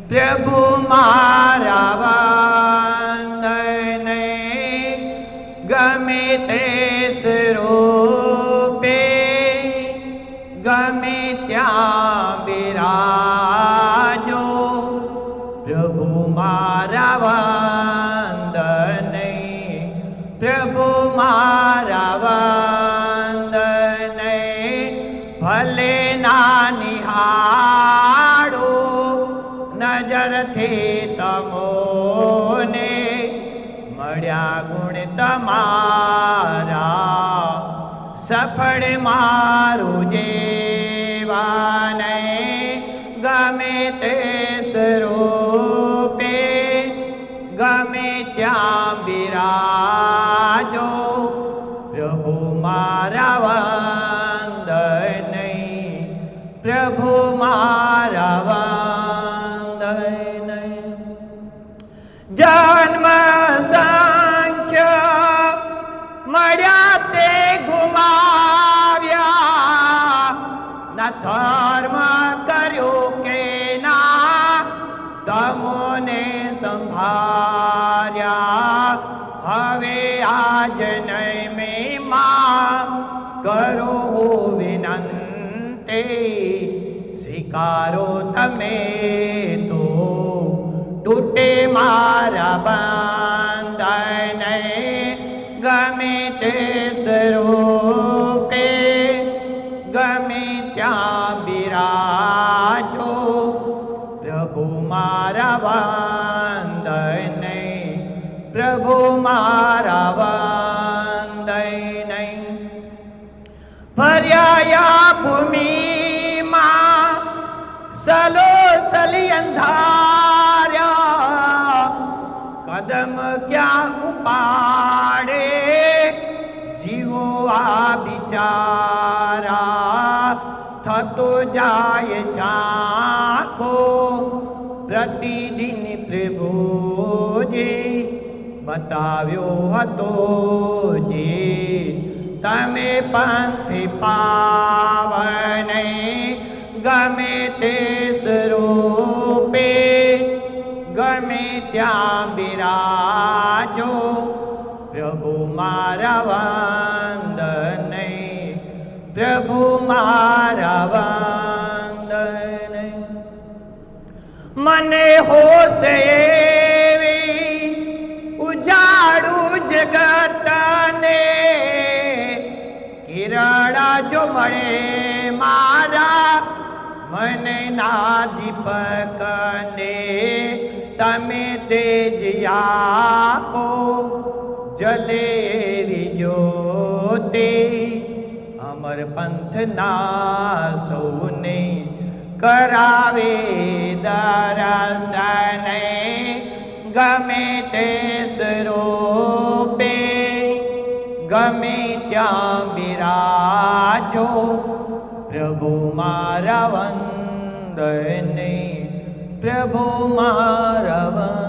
પ્રભુ મારા વંદને ગમે તે સ્વરૂપે ગમે ત્યાં બિરાજો પ્રભુ મારા વંદને પ્રભુ મારા વંદને ભલે ના નિહાળો નજરથી તમોને મળ્યા ગુણ તમારા સફળ મારું જીવન ગમે તે સ્વરૂપે ગમે ત્યાં બિરાજો પ્રભુ મારા વંદને પ્રભુ મારા વંદને જન્મ સંખ્ય મળ્યા તે ગુમાવ્યા ના ધર્મ કર્યો કે ના તમોને સંભાળ્યા હવે આજ નહીં મેં કરો વિનંતી સ્વીકારો તમે તો તૂટે મારા બંધને ગમે તે સ્વરૂપે ગમે ત્યાં બિરાજો પ્રભુ મારા વંદને પ્રભુ મારા વંદને ફર્યા ભૂમિમાં સલો સલી અંધાર્યા કદમ ક્યાં ઉપાડે જીવો આ બિચારા થતો જાય ઝાંખો પ્રતિદિન પ્રભુજી બતાવ્યો હતો જે તમે પંથ પાવને ગમે તે સ્વરૂપે ગમે ત્યાં બિરાજો પ્રભુ મારા વંદને પ્રભુ મારા વંદને મને હોશ એવી ઉજાડું જગતને કિરણા જો મળે મારા મને ના દીપકને તમે તેજ આપો જલે જ્યોતિ અમર પંથના સૌને કરાવે દર્શને ગમે તે સ્વરૂપે ગમે ત્યાં બિરાજો પ્રભુ મારા વંદને પ્રભુ મારા